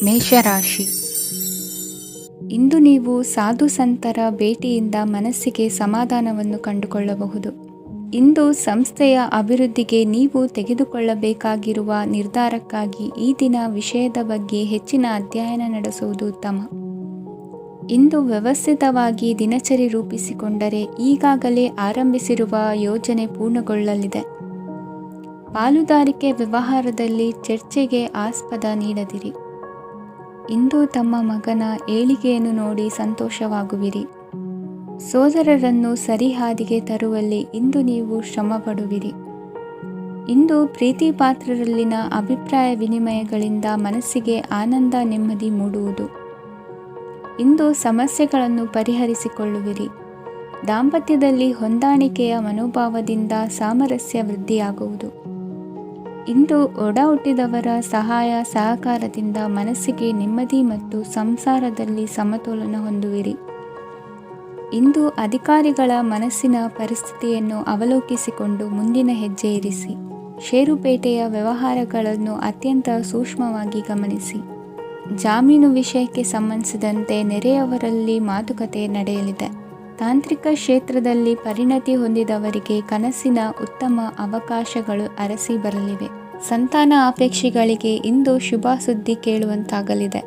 ಮೇಷರಾಶಿ. ಇಂದು ನೀವು ಸಾಧು ಸಂತರ ಭೇಟಿಯಿಂದ ಮನಸ್ಸಿಗೆ ಸಮಾಧಾನವನ್ನು ಕಂಡುಕೊಳ್ಳಬಹುದು. ಇಂದು ಸಂಸ್ಥೆಯ ಅಭಿವೃದ್ಧಿಗೆ ನೀವು ತೆಗೆದುಕೊಳ್ಳಬೇಕಾಗಿರುವ ನಿರ್ಧಾರಕ್ಕಾಗಿ ಈ ದಿನ ವಿಷಯದ ಬಗ್ಗೆ ಹೆಚ್ಚಿನ ಅಧ್ಯಯನ ನಡೆಸುವುದು ಉತ್ತಮ. ಇಂದು ವ್ಯವಸ್ಥಿತವಾಗಿ ದಿನಚರಿ ರೂಪಿಸಿಕೊಂಡರೆ ಈಗಾಗಲೇ ಆರಂಭಿಸಿರುವ ಯೋಜನೆ ಪೂರ್ಣಗೊಳ್ಳಲಿದೆ. ಪಾಲುದಾರಿಕೆ ವ್ಯವಹಾರದಲ್ಲಿ ಚರ್ಚೆಗೆ ಆಸ್ಪದ ನೀಡದಿರಿ. ಇಂದು ತಮ್ಮ ಮಗನ ಏಳಿಗೆಯನ್ನು ನೋಡಿ ಸಂತೋಷವಾಗುವಿರಿ. ಸೋದರರನ್ನು ಸರಿಹಾದಿಗೆ ತರುವಲ್ಲಿ ಇಂದು ನೀವು ಶ್ರಮಪಡುವಿರಿ. ಇಂದು ಪ್ರೀತಿ ಪಾತ್ರರಲ್ಲಿನ ಅಭಿಪ್ರಾಯ ವಿನಿಮಯಗಳಿಂದ ಮನಸ್ಸಿಗೆ ಆನಂದ ನೆಮ್ಮದಿ ಮೂಡುವುದು. ಇಂದು ಸಮಸ್ಯೆಗಳನ್ನು ಪರಿಹರಿಸಿಕೊಳ್ಳುವಿರಿ. ದಾಂಪತ್ಯದಲ್ಲಿ ಹೊಂದಾಣಿಕೆಯ ಮನೋಭಾವದಿಂದ ಸಾಮರಸ್ಯ ವೃದ್ಧಿಯಾಗುವುದು. ಇಂದು ಒಡ ಹುಟ್ಟಿದವರ ಸಹಾಯ ಸಹಕಾರದಿಂದ ಮನಸ್ಸಿಗೆ ನೆಮ್ಮದಿ ಮತ್ತು ಸಂಸಾರದಲ್ಲಿ ಸಮತೋಲನ ಹೊಂದುವಿರಿ. ಇಂದು ಅಧಿಕಾರಿಗಳ ಮನಸ್ಸಿನ ಪರಿಸ್ಥಿತಿಯನ್ನು ಅವಲೋಕಿಸಿಕೊಂಡು ಮುಂದಿನ ಹೆಜ್ಜೆ ಇರಿಸಿ. ಷೇರುಪೇಟೆಯ ವ್ಯವಹಾರಗಳನ್ನು ಅತ್ಯಂತ ಸೂಕ್ಷ್ಮವಾಗಿ ಗಮನಿಸಿ. ಜಾಮೀನು ವಿಷಯಕ್ಕೆ ಸಂಬಂಧಿಸಿದಂತೆ ನೆರೆಯವರಲ್ಲಿ ಮಾತುಕತೆ ನಡೆಯಲಿದೆ. ತಾಂತ್ರಿಕ ಕ್ಷೇತ್ರದಲ್ಲಿ ಪರಿಣತಿ ಹೊಂದಿದವರಿಗೆ ಕನಸಿನ ಉತ್ತಮ ಅವಕಾಶಗಳು ಅರಸಿ ಬರಲಿವೆ. ಸಂತಾನ ಅಪೇಕ್ಷಿಗಳಿಗೆ ಇಂದು ಶುಭ ಸುದ್ದಿ ಕೇಳುವಂತಾಗಲಿದೆ.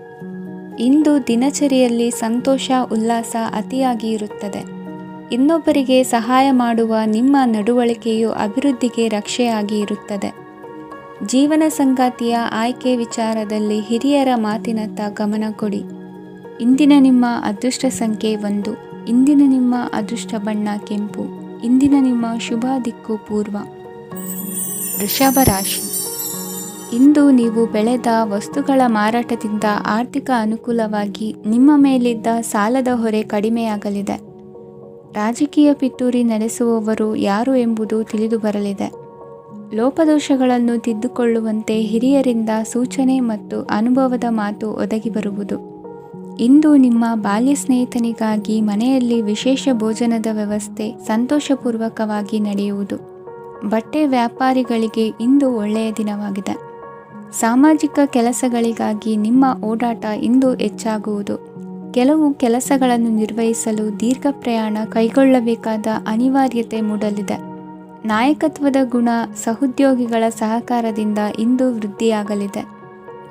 ಇಂದು ದಿನಚರಿಯಲ್ಲಿ ಸಂತೋಷ ಉಲ್ಲಾಸ ಅತಿಯಾಗಿ ಇರುತ್ತದೆ. ಇನ್ನೊಬ್ಬರಿಗೆ ಸಹಾಯ ಮಾಡುವ ನಿಮ್ಮ ನಡವಳಿಕೆಯು ಅಭಿವೃದ್ಧಿಗೆ ರಕ್ಷೆಯಾಗಿ ಇರುತ್ತದೆ. ಜೀವನ ಸಂಗಾತಿಯ ಆಯ್ಕೆ ವಿಚಾರದಲ್ಲಿ ಹಿರಿಯರ ಮಾತಿನತ್ತ ಗಮನ ಕೊಡಿ. ಇಂದಿನ ನಿಮ್ಮ ಅದೃಷ್ಟ ಸಂಖ್ಯೆ 1. ಇಂದಿನ ನಿಮ್ಮ ಅದೃಷ್ಟ ಬಣ್ಣ ಕೆಂಪು. ಇಂದಿನ ನಿಮ್ಮ ಶುಭ ದಿಕ್ಕು ಪೂರ್ವ. ವೃಷಭ ರಾಶಿ. ಇಂದು ನೀವು ಬೆಳೆದ ವಸ್ತುಗಳ ಮಾರಾಟದಿಂದ ಆರ್ಥಿಕ ಅನುಕೂಲವಾಗಿ ನಿಮ್ಮ ಮೇಲಿದ್ದ ಸಾಲದ ಹೊರೆ ಕಡಿಮೆಯಾಗಲಿದೆ. ರಾಜಕೀಯ ಪಿತೂರಿ ನಡೆಸುವವರು ಯಾರು ಎಂಬುದು ತಿಳಿದು ಬರಲಿದೆ. ಲೋಪದೋಷಗಳನ್ನು ತಿದ್ದುಕೊಳ್ಳುವಂತೆ ಹಿರಿಯರಿಂದ ಸೂಚನೆ ಮತ್ತು ಅನುಭವದ ಮಾತು ಒದಗಿ ಬರುವುದು. ಇಂದು ನಿಮ್ಮ ಬಾಲ್ಯ ಸ್ನೇಹಿತನಿಗಾಗಿ ಮನೆಯಲ್ಲಿ ವಿಶೇಷ ಭೋಜನದ ವ್ಯವಸ್ಥೆ ಸಂತೋಷಪೂರ್ವಕವಾಗಿ ನಡೆಯುವುದು. ಬಟ್ಟೆ ವ್ಯಾಪಾರಿಗಳಿಗೆ ಇಂದು ಒಳ್ಳೆಯ ದಿನವಾಗಿದೆ. ಸಾಮಾಜಿಕ ಕೆಲಸಗಳಿಗಾಗಿ ನಿಮ್ಮ ಓಡಾಟ ಇಂದು ಹೆಚ್ಚಾಗುವುದು. ಕೆಲವು ಕೆಲಸಗಳನ್ನು ನಿರ್ವಹಿಸಲು ದೀರ್ಘ ಪ್ರಯಾಣ ಕೈಗೊಳ್ಳಬೇಕಾದ ಅನಿವಾರ್ಯತೆ ಮೂಡಲಿದೆ. ನಾಯಕತ್ವದ ಗುಣ ಸಹೋದ್ಯೋಗಿಗಳ ಸಹಕಾರದಿಂದ ಇಂದು ವೃದ್ಧಿಯಾಗಲಿದೆ.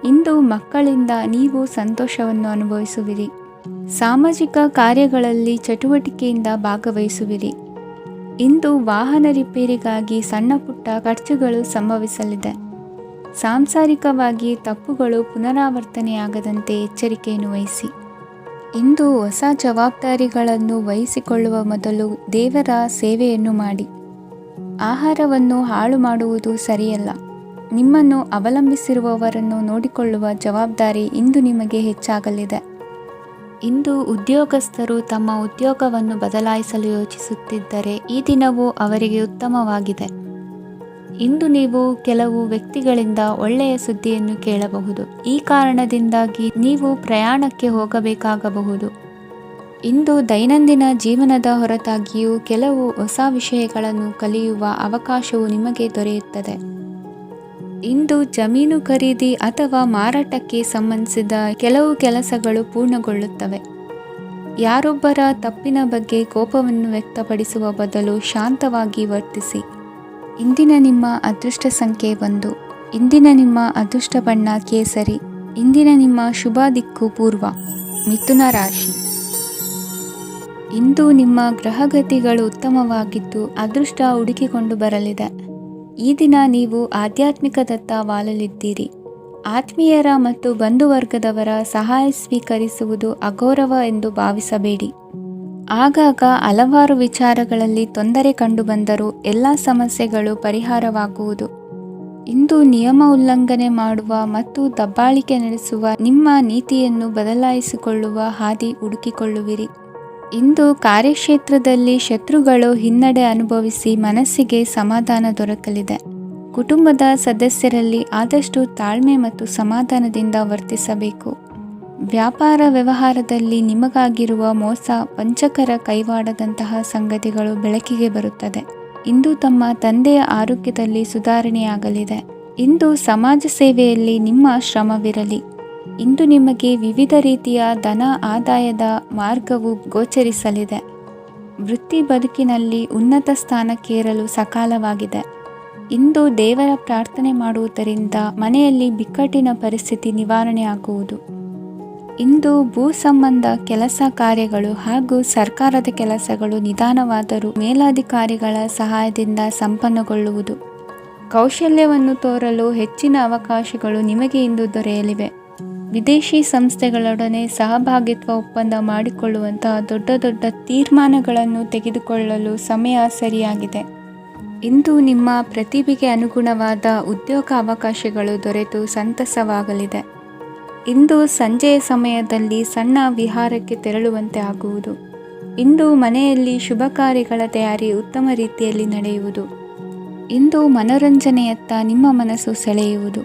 ಇಂದು ಮಕ್ಕಳಿಂದ ನೀವು ಸಂತೋಷವನ್ನು ಅನುಭವಿಸುವಿರಿ. ಸಾಮಾಜಿಕ ಕಾರ್ಯಗಳಲ್ಲಿ ಚಟುವಟಿಕೆಯಿಂದ ಭಾಗವಹಿಸುವಿರಿ. ಇಂದು ವಾಹನ ರಿಪೇರಿಗಾಗಿ ಸಣ್ಣ ಪುಟ್ಟ ಖರ್ಚುಗಳು ಸಂಭವಿಸಲಿದೆ. ಸಾಂಸಾರಿಕವಾಗಿ ತಪ್ಪುಗಳು ಪುನರಾವರ್ತನೆಯಾಗದಂತೆ ಎಚ್ಚರಿಕೆಯನ್ನು ವಹಿಸಿ. ಇಂದು ಹೊಸ ಜವಾಬ್ದಾರಿಗಳನ್ನು ವಹಿಸಿಕೊಳ್ಳುವ ಮೊದಲು ದೇವರ ಸೇವೆಯನ್ನು ಮಾಡಿ. ಆಹಾರವನ್ನು ಹಾಳು ಮಾಡುವುದು ಸರಿಯಲ್ಲ. ನಿಮ್ಮನ್ನು ಅವಲಂಬಿಸಿರುವವರನ್ನು ನೋಡಿಕೊಳ್ಳುವ ಜವಾಬ್ದಾರಿ ಇಂದು ನಿಮಗೆ ಹೆಚ್ಚಾಗಲಿದೆ. ಇಂದು ಉದ್ಯೋಗಸ್ಥರು ತಮ್ಮ ಉದ್ಯೋಗವನ್ನು ಬದಲಾಯಿಸಲು ಯೋಚಿಸುತ್ತಿದ್ದರೆ ಈ ದಿನವೂ ಅವರಿಗೆ ಉತ್ತಮವಾಗಿದೆ. ಇಂದು ನೀವು ಕೆಲವು ವ್ಯಕ್ತಿಗಳಿಂದ ಒಳ್ಳೆಯ ಸುದ್ದಿಯನ್ನು ಕೇಳಬಹುದು. ಈ ಕಾರಣದಿಂದಾಗಿ ನೀವು ಪ್ರಯಾಣಕ್ಕೆ ಹೋಗಬೇಕಾಗಬಹುದು. ಇಂದು ದೈನಂದಿನ ಜೀವನದ ಹೊರತಾಗಿಯೂ ಕೆಲವು ಹೊಸ ವಿಷಯಗಳನ್ನು ಕಲಿಯುವ ಅವಕಾಶವು ನಿಮಗೆ ದೊರೆಯುತ್ತದೆ. ಇಂದು ಜಮೀನು ಖರೀದಿ ಅಥವಾ ಮಾರಾಟಕ್ಕೆ ಸಂಬಂಧಿಸಿದ ಕೆಲವು ಕೆಲಸಗಳು ಪೂರ್ಣಗೊಳ್ಳುತ್ತವೆ. ಯಾರೊಬ್ಬರ ತಪ್ಪಿನ ಬಗ್ಗೆ ಕೋಪವನ್ನು ವ್ಯಕ್ತಪಡಿಸುವ ಬದಲು ಶಾಂತವಾಗಿ ವರ್ತಿಸಿ. ಇಂದಿನ ನಿಮ್ಮ ಅದೃಷ್ಟ ಸಂಖ್ಯೆ 1. ಇಂದಿನ ನಿಮ್ಮ ಅದೃಷ್ಟ ಬಣ್ಣ ಕೇಸರಿ. ಇಂದಿನ ನಿಮ್ಮ ಶುಭ ದಿಕ್ಕು ಪೂರ್ವ. ಮಿಥುನ ರಾಶಿ. ಇಂದು ನಿಮ್ಮ ಗ್ರಹಗತಿಗಳು ಉತ್ತಮವಾಗಿದ್ದು ಅದೃಷ್ಟ ಹುಡುಕಿಕೊಂಡು ಬರಲಿದೆ. ಈ ದಿನ ನೀವು ಆಧ್ಯಾತ್ಮಿಕದತ್ತ ವಾಲಲಿದ್ದೀರಿ. ಆತ್ಮೀಯರ ಮತ್ತು ಬಂಧುವರ್ಗದವರ ಸಹಾಯ ಸ್ವೀಕರಿಸುವುದು ಅಗೌರವ ಎಂದು ಭಾವಿಸಬೇಡಿ. ಆಗಾಗ ಹಲವಾರು ವಿಚಾರಗಳಲ್ಲಿ ತೊಂದರೆ ಕಂಡುಬಂದರೂ ಎಲ್ಲ ಸಮಸ್ಯೆಗಳು ಪರಿಹಾರವಾಗುವುದು. ಇಂದು ನಿಯಮ ಉಲ್ಲಂಘನೆ ಮಾಡುವ ಮತ್ತು ದಬ್ಬಾಳಿಕೆ ನಡೆಸುವ ನಿಮ್ಮ ನೀತಿಯನ್ನು ಬದಲಾಯಿಸಿಕೊಳ್ಳುವ ಹಾದಿ ಹುಡುಕಿಕೊಳ್ಳುವಿರಿ. ಇಂದು ಕಾರ್ಯಕ್ಷೇತ್ರದಲ್ಲಿ ಶತ್ರುಗಳು ಹಿನ್ನಡೆ ಅನುಭವಿಸಿ ಮನಸ್ಸಿಗೆ ಸಮಾಧಾನ ದೊರಕಲಿದೆ. ಕುಟುಂಬದ ಸದಸ್ಯರಲ್ಲಿ ಆದಷ್ಟು ತಾಳ್ಮೆ ಮತ್ತು ಸಮಾಧಾನದಿಂದ ವರ್ತಿಸಬೇಕು. ವ್ಯಾಪಾರ ವ್ಯವಹಾರದಲ್ಲಿ ನಿಮಗಾಗಿರುವ ಮೋಸ, ವಂಚಕರ ಕೈವಾಡದಂತಹ ಸಂಗತಿಗಳು ಬೆಳಕಿಗೆ ಬರುತ್ತದೆ. ಇಂದು ತಮ್ಮ ತಂದೆಯ ಆರೋಗ್ಯದಲ್ಲಿ ಸುಧಾರಣೆಯಾಗಲಿದೆ. ಇಂದು ಸಮಾಜ ಸೇವೆಯಲ್ಲಿ ನಿಮ್ಮ ಶ್ರಮವಿರಲಿ. ಇಂದು ನಿಮಗೆ ವಿವಿಧ ರೀತಿಯ ಧನ ಆದಾಯದ ಮಾರ್ಗವು ಗೋಚರಿಸಲಿದೆ. ವೃತ್ತಿ ಬದುಕಿನಲ್ಲಿ ಉನ್ನತ ಸ್ಥಾನಕ್ಕೇರಲು ಸಕಾಲವಾಗಿದೆ. ಇಂದು ದೇವರ ಪ್ರಾರ್ಥನೆ ಮಾಡುವುದರಿಂದ ಮನೆಯಲ್ಲಿ ಬಿಕ್ಕಟ್ಟಿನ ಪರಿಸ್ಥಿತಿ ನಿವಾರಣೆಯಾಗುವುದು. ಇಂದು ಭೂ ಸಂಬಂಧ ಕೆಲಸ ಕಾರ್ಯಗಳು ಹಾಗೂ ಸರ್ಕಾರದ ಕೆಲಸಗಳು ನಿಧಾನವಾದರೂ ಮೇಲಾಧಿಕಾರಿಗಳ ಸಹಾಯದಿಂದ ಸಂಪನ್ನಗೊಳ್ಳುವುದು. ಕೌಶಲ್ಯವನ್ನು ತೋರಲು ಹೆಚ್ಚಿನ ಅವಕಾಶಗಳು ನಿಮಗೆ ಇಂದು ದೊರೆಯಲಿವೆ. ವಿದೇಶಿ ಸಂಸ್ಥೆಗಳೊಡನೆ ಸಹಭಾಗಿತ್ವ ಒಪ್ಪಂದ ಮಾಡಿಕೊಳ್ಳುವಂತಹ ದೊಡ್ಡ ದೊಡ್ಡ ತೀರ್ಮಾನಗಳನ್ನು ತೆಗೆದುಕೊಳ್ಳಲು ಸಮಯ ಸರಿಯಾಗಿದೆ. ಇಂದು ನಿಮ್ಮ ಪ್ರತಿಭೆಗೆ ಅನುಗುಣವಾದ ಉದ್ಯೋಗ ಅವಕಾಶಗಳು ದೊರೆತು ಸಂತಸವಾಗಲಿದೆ. ಇಂದು ಸಂಜೆಯ ಸಮಯದಲ್ಲಿ ಸಣ್ಣ ವಿಹಾರಕ್ಕೆ ತೆರಳುವಂತೆ ಆಗುವುದು. ಇಂದು ಮನೆಯಲ್ಲಿ ಶುಭ ಕಾರ್ಯಗಳ ತಯಾರಿ ಉತ್ತಮ ರೀತಿಯಲ್ಲಿ ನಡೆಯುವುದು. ಇಂದು ಮನೋರಂಜನೆಯತ್ತ ನಿಮ್ಮ ಮನಸ್ಸು ಸೆಳೆಯುವುದು.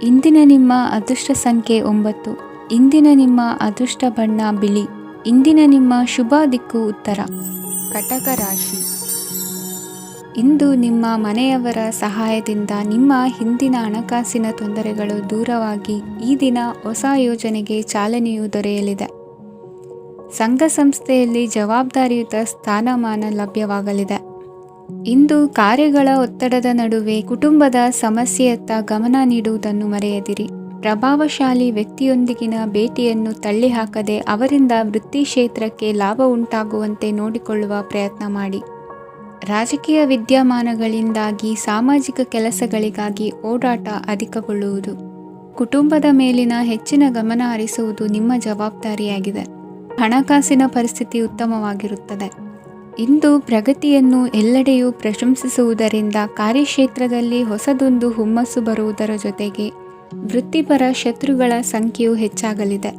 ಇಂದಿನ ನಿಮ್ಮ ಅದೃಷ್ಟ ಸಂಖ್ಯೆ 9. ಇಂದಿನ ನಿಮ್ಮ ಅದೃಷ್ಟ ಬಣ್ಣ ಬಿಳಿ. ಇಂದಿನ ನಿಮ್ಮ ಶುಭ ದಿಕ್ಕು ಉತ್ತರ. ಕಟಕ ರಾಶಿ. ಇಂದು ನಿಮ್ಮ ಮನೆಯವರ ಸಹಾಯದಿಂದ ನಿಮ್ಮ ಹಿಂದಿನ ಹಣಕಾಸಿನ ತೊಂದರೆಗಳು ದೂರವಾಗಿ ಈ ದಿನ ಹೊಸ ಯೋಜನೆಗೆ ಚಾಲನೆಯು ದೊರೆಯಲಿದೆ. ಸಂಘ ಸಂಸ್ಥೆಯಲ್ಲಿ ಜವಾಬ್ದಾರಿಯುತ ಸ್ಥಾನಮಾನ ಲಭ್ಯವಾಗಲಿದೆ. ಇಂದು ಕಾರ್ಯಗಳ ಒತ್ತಡದ ನಡುವೆ ಕುಟುಂಬದ ಸಮಸ್ಯೆಯತ್ತ ಗಮನ ನೀಡುವುದನ್ನು ಮರೆಯದಿರಿ. ಪ್ರಭಾವಶಾಲಿ ವ್ಯಕ್ತಿಯೊಂದಿಗಿನ ಭೇಟಿಯನ್ನು ತಳ್ಳಿಹಾಕದೆ ಅವರಿಂದ ವೃತ್ತಿ ಕ್ಷೇತ್ರಕ್ಕೆ ಲಾಭ ಉಂಟಾಗುವಂತೆ ನೋಡಿಕೊಳ್ಳುವ ಪ್ರಯತ್ನ ಮಾಡಿ. ರಾಜಕೀಯ ವಿದ್ಯಮಾನಗಳಿಂದಾಗಿ ಸಾಮಾಜಿಕ ಕೆಲಸಗಳಿಗಾಗಿ ಓಡಾಟ ಅಧಿಕಗೊಳ್ಳುವುದು. ಕುಟುಂಬದ ಮೇಲಿನ ಹೆಚ್ಚಿನ ಗಮನ ಹರಿಸುವುದು ನಿಮ್ಮ ಜವಾಬ್ದಾರಿಯಾಗಿದೆ. ಹಣಕಾಸಿನ ಪರಿಸ್ಥಿತಿ ಉತ್ತಮವಾಗಿರುತ್ತದೆ. ಇಂದು ಪ್ರಗತಿಯನ್ನು ಎಲ್ಲೆಡೆಯೂ ಪ್ರಶಂಸಿಸುವುದರಿಂದ ಕಾರ್ಯಕ್ಷೇತ್ರದಲ್ಲಿ ಹೊಸದೊಂದು ಹುಮ್ಮಸ್ಸು ಬರುವುದರ ಜೊತೆಗೆ ವೃತ್ತಿಪರ ಶತ್ರುಗಳ ಸಂಖ್ಯೆಯು ಹೆಚ್ಚಾಗಲಿದೆ.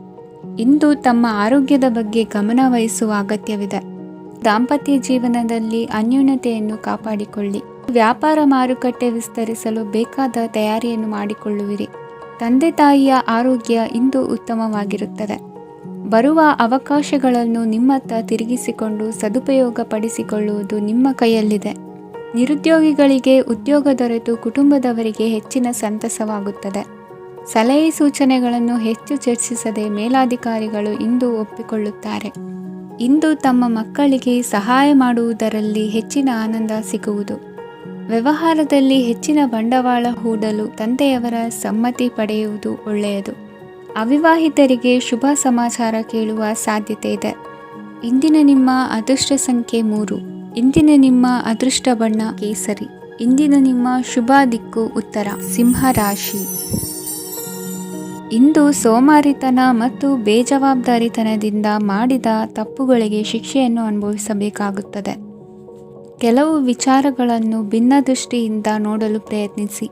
ಇಂದು ತಮ್ಮ ಆರೋಗ್ಯದ ಬಗ್ಗೆ ಗಮನ ವಹಿಸುವ ಅಗತ್ಯವಿದೆ. ದಾಂಪತ್ಯ ಜೀವನದಲ್ಲಿ ಅನ್ಯೋನ್ಯತೆಯನ್ನು ಕಾಪಾಡಿಕೊಳ್ಳಿ. ವ್ಯಾಪಾರ ಮಾರುಕಟ್ಟೆ ವಿಸ್ತರಿಸಲು ಬೇಕಾದ ತಯಾರಿಯನ್ನು ಮಾಡಿಕೊಳ್ಳುವಿರಿ. ತಂದೆ ತಾಯಿಯ ಆರೋಗ್ಯ ಇಂದು ಉತ್ತಮವಾಗಿರುತ್ತದೆ. ಬರುವ ಅವಕಾಶಗಳನ್ನು ನಿಮ್ಮತ್ತ ತಿರುಗಿಸಿಕೊಂಡು ಸದುಪಯೋಗಪಡಿಸಿಕೊಳ್ಳುವುದು ನಿಮ್ಮ ಕೈಯಲ್ಲಿದೆ. ನಿರುದ್ಯೋಗಿಗಳಿಗೆ ಉದ್ಯೋಗ ದೊರೆತು ಕುಟುಂಬದವರಿಗೆ ಹೆಚ್ಚಿನ ಸಂತಸವಾಗುತ್ತದೆ. ಸಲಹೆ ಸೂಚನೆಗಳನ್ನು ಹೆಚ್ಚು ಚರ್ಚಿಸದೆ ಮೇಲಾಧಿಕಾರಿಗಳು ಇಂದು ಒಪ್ಪಿಕೊಳ್ಳುತ್ತಾರೆ. ಇಂದು ತಮ್ಮ ಮಕ್ಕಳಿಗೆ ಸಹಾಯ ಮಾಡುವುದರಲ್ಲಿ ಹೆಚ್ಚಿನ ಆನಂದ ಸಿಗುವುದು. ವ್ಯವಹಾರದಲ್ಲಿ ಹೆಚ್ಚಿನ ಬಂಡವಾಳ ಹೂಡಲು ತಂದೆಯವರ ಸಮ್ಮತಿ ಪಡೆಯುವುದು ಒಳ್ಳೆಯದು. ಅವಿವಾಹಿತರಿಗೆ ಶುಭ ಸಮಾಚಾರ ಕೇಳುವ ಸಾಧ್ಯತೆ ಇದೆ. ಇಂದಿನ ನಿಮ್ಮ ಅದೃಷ್ಟ ಸಂಖ್ಯೆ 3. ಇಂದಿನ ನಿಮ್ಮ ಅದೃಷ್ಟ ಬಣ್ಣ ಕೇಸರಿ. ಇಂದಿನ ನಿಮ್ಮ ಶುಭ ದಿಕ್ಕು ಉತ್ತರ. ಸಿಂಹ ರಾಶಿ. ಇಂದು ಸೋಮಾರಿತನ ಮತ್ತು ಬೇಜವಾಬ್ದಾರಿತನದಿಂದ ಮಾಡಿದ ತಪ್ಪುಗಳಿಗೆ ಶಿಕ್ಷೆಯನ್ನು ಅನುಭವಿಸಬೇಕಾಗುತ್ತದೆ. ಕೆಲವು ವಿಚಾರಗಳನ್ನು ಭಿನ್ನ ದೃಷ್ಟಿಯಿಂದ ನೋಡಲು ಪ್ರಯತ್ನಿಸಿ.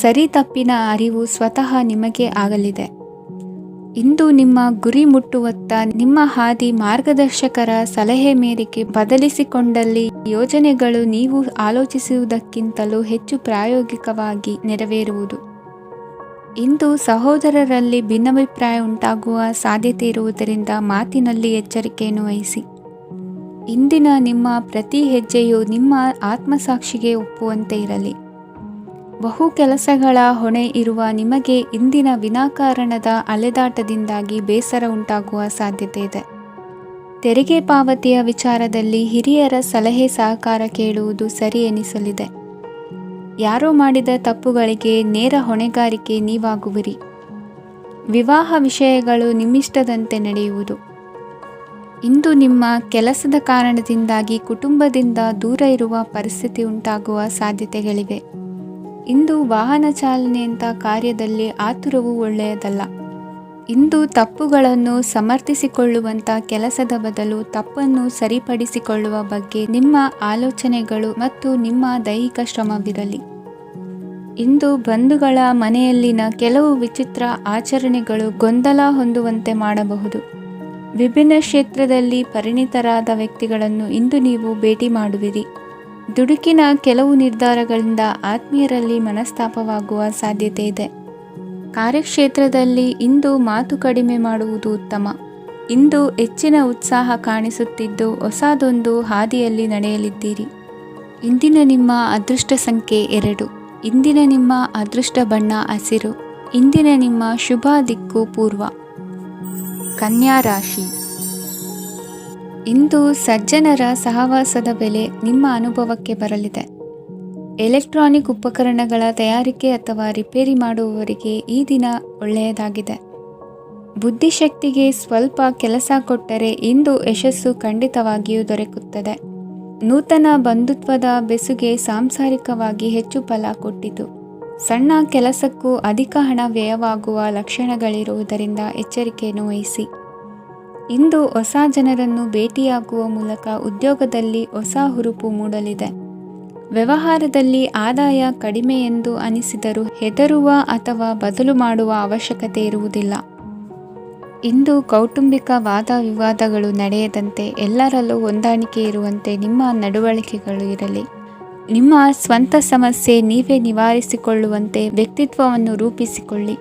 ಸರಿ ತಪ್ಪಿನ ಅರಿವು ಸ್ವತಃ ನಿಮಗೆ ಆಗಲಿದೆ. ಇಂದು ನಿಮ್ಮ ಗುರಿ ಮುಟ್ಟುವತ್ತ ನಿಮ್ಮ ಹಾದಿ ಮಾರ್ಗದರ್ಶಕರ ಸಲಹೆ ಮೇರೆಗೆ ಬದಲಿಸಿಕೊಂಡಲ್ಲಿ ಯೋಜನೆಗಳು ನೀವು ಆಲೋಚಿಸುವುದಕ್ಕಿಂತಲೂ ಹೆಚ್ಚು ಪ್ರಾಯೋಗಿಕವಾಗಿ ನೆರವೇರುವುದು. ಇಂದು ಸಹೋದರರಲ್ಲಿ ಭಿನ್ನಾಭಿಪ್ರಾಯ ಉಂಟಾಗುವ ಸಾಧ್ಯತೆ ಇರುವುದರಿಂದ ಮಾತಿನಲ್ಲಿ ಎಚ್ಚರಿಕೆಯನ್ನು ವಹಿಸಿ. ಇಂದಿನ ನಿಮ್ಮ ಪ್ರತಿ ಹೆಜ್ಜೆಯು ನಿಮ್ಮ ಆತ್ಮಸಾಕ್ಷಿಗೆ ಒಪ್ಪುವಂತೆ ಇರಲಿ. ಬಹು ಕೆಲಸಗಳ ಹೊಣೆ ಇರುವ ನಿಮಗೆ ಇಂದಿನ ವಿನಾಕಾರಣದ ಅಲೆದಾಟದಿಂದಾಗಿ ಬೇಸರ ಉಂಟಾಗುವ ಸಾಧ್ಯತೆ ಇದೆ. ತೆರಿಗೆ ಪಾವತಿಯ ವಿಚಾರದಲ್ಲಿ ಹಿರಿಯರ ಸಲಹೆ ಸಹಕಾರ ಕೇಳುವುದು ಸರಿ ಎನಿಸಲಿದೆ. ಯಾರೋ ಮಾಡಿದ ತಪ್ಪುಗಳಿಗೆ ನೇರ ಹೊಣೆಗಾರಿಕೆ ನೀವಾಗುವಿರಿ. ವಿವಾಹ ವಿಷಯಗಳು ನಿಮ್ಮಿಷ್ಟದಂತೆ ನಡೆಯುವುದು. ಇಂದು ನಿಮ್ಮ ಕೆಲಸದ ಕಾರಣದಿಂದಾಗಿ ಕುಟುಂಬದಿಂದ ದೂರ ಇರುವ ಪರಿಸ್ಥಿತಿ ಉಂಟಾಗುವ ಸಾಧ್ಯತೆಗಳಿವೆ. ಇಂದು ವಾಹನ ಚಾಲನೆಯಂಥ ಕಾರ್ಯದಲ್ಲಿ ಆತುರವು ಒಳ್ಳೆಯದಲ್ಲ. ಇಂದು ತಪ್ಪುಗಳನ್ನು ಸಮರ್ಥಿಸಿಕೊಳ್ಳುವಂಥ ಕೆಲಸದ ಬದಲು ತಪ್ಪನ್ನು ಸರಿಪಡಿಸಿಕೊಳ್ಳುವ ಬಗ್ಗೆ ನಿಮ್ಮ ಆಲೋಚನೆಗಳು ಮತ್ತು ನಿಮ್ಮ ದೈಹಿಕ ಶ್ರಮವಿರಲಿ. ಇಂದು ಬಂಧುಗಳ ಮನೆಯಲ್ಲಿನ ಕೆಲವು ವಿಚಿತ್ರ ಆಚರಣೆಗಳು ಗೊಂದಲ ಹೊಂದುವಂತೆ ಮಾಡಬಹುದು. ವಿಭಿನ್ನ ಕ್ಷೇತ್ರದಲ್ಲಿ ಪರಿಣಿತರಾದ ವ್ಯಕ್ತಿಗಳನ್ನು ಇಂದು ನೀವು ಭೇಟಿ ಮಾಡುವಿರಿ. ದುಡುಕಿನ ಕೆಲವು ನಿರ್ಧಾರಗಳಿಂದ ಆತ್ಮೀಯರಲ್ಲಿ ಮನಸ್ತಾಪವಾಗುವ ಸಾಧ್ಯತೆ ಇದೆ. ಕಾರ್ಯಕ್ಷೇತ್ರದಲ್ಲಿ ಇಂದು ಮಾತು ಕಡಿಮೆ ಮಾಡುವುದು ಉತ್ತಮ. ಇಂದು ಹೆಚ್ಚಿನ ಉತ್ಸಾಹ ಕಾಣಿಸುತ್ತಿದ್ದು ಹೊಸದೊಂದು ಹಾದಿಯಲ್ಲಿ ನಡೆಯಲಿದ್ದೀರಿ. ಇಂದಿನ ನಿಮ್ಮ ಅದೃಷ್ಟ ಸಂಖ್ಯೆ 2. ಇಂದಿನ ನಿಮ್ಮ ಅದೃಷ್ಟ ಬಣ್ಣ ಹಸಿರು. ಇಂದಿನ ನಿಮ್ಮ ಶುಭ ದಿಕ್ಕು ಪೂರ್ವ. ಕನ್ಯಾ ರಾಶಿ. ಇಂದು ಸಜ್ಜನರ ಸಹವಾಸದ ಬೆಲೆ ನಿಮ್ಮ ಅನುಭವಕ್ಕೆ ಬರಲಿದೆ. ಎಲೆಕ್ಟ್ರಾನಿಕ್ ಉಪಕರಣಗಳ ತಯಾರಿಕೆ ಅಥವಾ ರಿಪೇರಿ ಮಾಡುವವರಿಗೆ ಈ ದಿನ ಒಳ್ಳೆಯದಾಗಿದೆ. ಬುದ್ಧಿಶಕ್ತಿಗೆ ಸ್ವಲ್ಪ ಕೆಲಸ ಕೊಟ್ಟರೆ ಇಂದು ಯಶಸ್ಸು ಖಂಡಿತವಾಗಿಯೂ ದೊರಕುತ್ತದೆ. ನೂತನ ಬಂಧುತ್ವದ ಬೆಸುಗೆ ಸಾಂಸಾರಿಕವಾಗಿ ಹೆಚ್ಚು ಫಲ ಕೊಟ್ಟಿತು. ಸಣ್ಣ ಕೆಲಸಕ್ಕೂ ಅಧಿಕ ಹಣ ವ್ಯಯವಾಗುವ ಲಕ್ಷಣಗಳಿರುವುದರಿಂದ ಎಚ್ಚರಿಕೆಯನ್ನು ವಹಿಸಿ. ಇಂದು ಹೊಸ ಜನರನ್ನು ಭೇಟಿಯಾಗುವ ಮೂಲಕ ಉದ್ಯೋಗದಲ್ಲಿ ಹೊಸ ಹುರುಪು ಮೂಡಲಿದೆ. ವ್ಯವಹಾರದಲ್ಲಿ ಆದಾಯ ಕಡಿಮೆ ಎಂದು ಅನಿಸಿದರೂ ಹೆದರುವ ಅಥವಾ ಬದಲು ಮಾಡುವ ಅವಶ್ಯಕತೆ ಇರುವುದಿಲ್ಲ. ಇಂದು ಕೌಟುಂಬಿಕ ವಾದ ವಿವಾದಗಳು ನಡೆಯದಂತೆ ಎಲ್ಲರಲ್ಲೂ ಹೊಂದಾಣಿಕೆ ಇರುವಂತೆ ನಿಮ್ಮ ನಡವಳಿಕೆಗಳು ಇರಲಿ. ನಿಮ್ಮ ಸ್ವಂತ ಸಮಸ್ಯೆ ನೀವೇ ನಿವಾರಿಸಿಕೊಳ್ಳುವಂತೆ ವ್ಯಕ್ತಿತ್ವವನ್ನು ರೂಪಿಸಿಕೊಳ್ಳಿ.